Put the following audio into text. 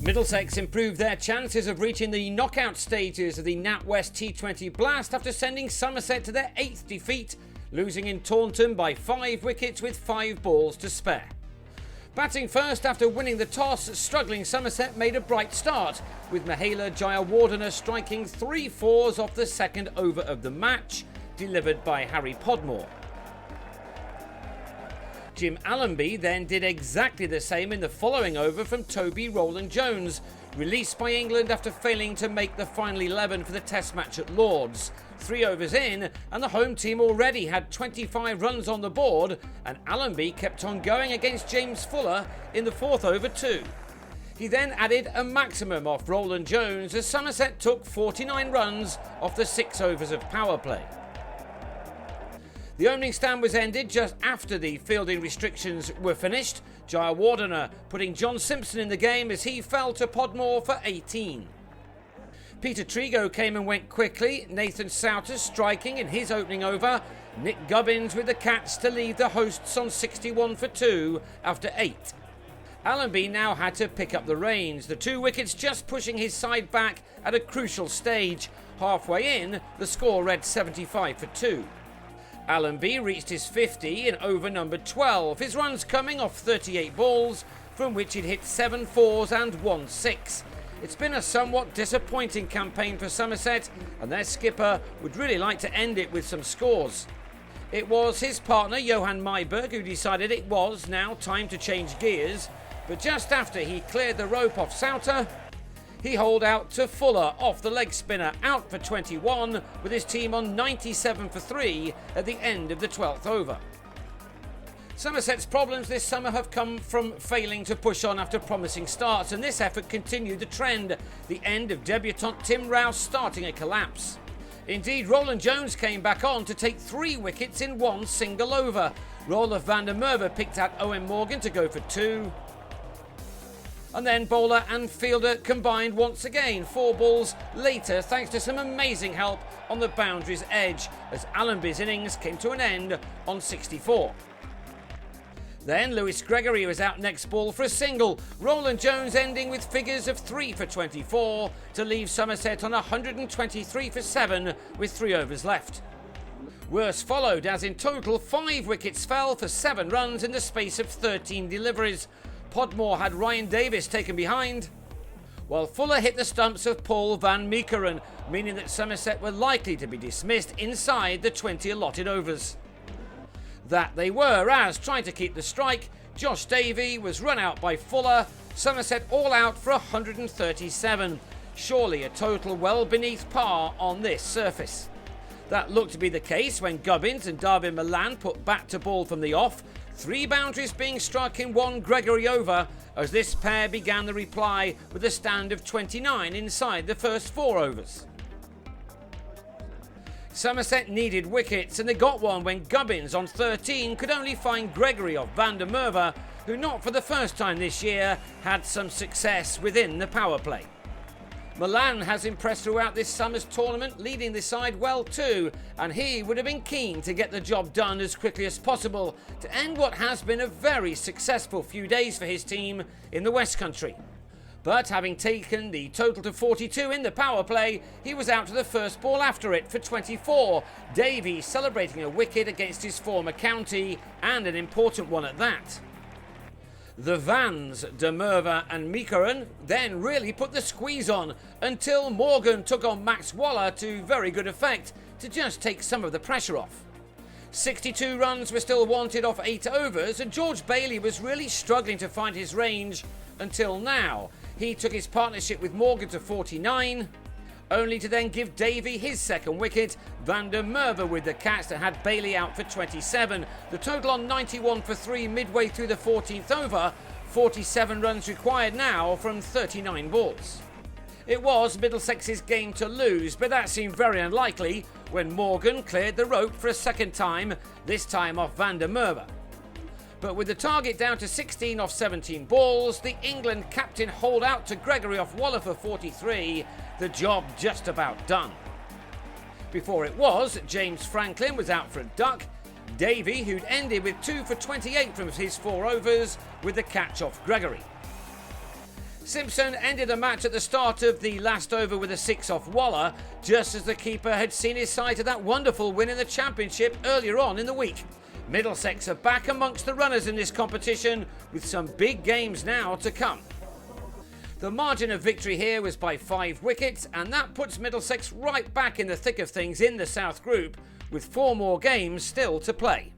Middlesex improved their chances of reaching the knockout stages of the NatWest T20 Blast after sending Somerset to their 8th defeat, losing in Taunton by 5 wickets with 5 balls to spare. Batting first after winning the toss, struggling Somerset made a bright start, with Mahela Jayawardena striking 3 fours off the second over of the match, delivered by Harry Podmore. Jim Allenby then did exactly the same in the following over from Toby Rowland-Jones, released by England after failing to make the final 11 for the Test match at Lord's. 3 overs in, and the home team already had 25 runs on the board, and Allenby kept on going against James Fuller in the 4th over too. He then added a maximum off Rowland-Jones as Somerset took 49 runs off the 6 overs of power play. The opening stand was ended just after the fielding restrictions were finished, Jayawardena putting John Simpson in the game as he fell to Podmore for 18. Peter Trigo came and went quickly, Nathan Souters striking in his opening over, Nick Gubbins with the Cats to leave the hosts on 61 for 2 after 8. Allenby now had to pick up the reins, the 2 wickets just pushing his side back at a crucial stage. Halfway in, the score read 75 for 2. Allenby reached his 50 in over number 12, his runs coming off 38 balls, from which he'd hit 7 fours and 1 6. It's been a somewhat disappointing campaign for Somerset, and their skipper would really like to end it with some scores. It was his partner Johan Myberg who decided it was now time to change gears, but just after he cleared the rope off Souter, he holed out to Fuller off the leg spinner, out for 21, with his team on 97 for 3 at the end of the 12th over. Somerset's problems this summer have come from failing to push on after promising starts, and this effort continued the trend, the end of debutant Tim Rouse starting a collapse. Indeed, Rowland-Jones came back on to take 3 wickets in 1 single over. Roelof van der Merwe picked out Owen Morgan to go for 2. And then bowler and fielder combined once again, 4 balls later thanks to some amazing help on the boundary's edge as Allenby's innings came to an end on 64. Then Lewis Gregory was out next ball for a single, Rowland-Jones ending with figures of 3 for 24 to leave Somerset on 123 for 7 with 3 overs left. Worse followed as in total 5 wickets fell for 7 runs in the space of 13 deliveries. Podmore had Ryan Davis taken behind, while Fuller hit the stumps of Paul van Meekeren, meaning that Somerset were likely to be dismissed inside the 20 allotted overs. That they were, as trying to keep the strike, Josh Davey was run out by Fuller, Somerset all out for 137, surely a total well beneath par on this surface. That looked to be the case when Gubbins and Darvin Milan put bat to ball from the off, 3 boundaries being struck in 1 Gregory over as this pair began the reply with a stand of 29 inside the first 4 overs. Somerset needed wickets and they got one when Gubbins on 13 could only find Gregory off van der Merwe, who not for the first time this year had some success within the power play. Milan has impressed throughout this summer's tournament, leading the side well too, and he would have been keen to get the job done as quickly as possible to end what has been a very successful few days for his team in the West Country. But having taken the total to 42 in the power play, he was out to the first ball after it for 24, Davey celebrating a wicket against his former county, and an important one at that. The Vans, der Merwe and Meekeren then really put the squeeze on until Morgan took on Max Waller to very good effect to just take some of the pressure off. 62 runs were still wanted off 8 overs and George Bailey was really struggling to find his range until now. He took his partnership with Morgan to 49, only to then give Davey his second wicket, van der Merwe with the Cats that had Bailey out for 27. The total on 91 for 3 midway through the 14th over, 47 runs required now from 39 balls. It was Middlesex's game to lose, but that seemed very unlikely when Morgan cleared the rope for a second time, this time off van der Merwe. But with the target down to 16 off 17 balls, the England captain holed out to Gregory off Waller for 43, the job just about done. Before it was, James Franklin was out for a duck, Davey, who'd ended with 2 for 28 from his 4 overs, with the catch off Gregory. Simpson ended the match at the start of the last over with a 6 off Waller, just as the keeper had seen his side to that wonderful win in the Championship earlier on in the week. Middlesex are back amongst the runners in this competition, with some big games now to come. The margin of victory here was by 5 wickets, and that puts Middlesex right back in the thick of things in the South Group, with 4 more games still to play.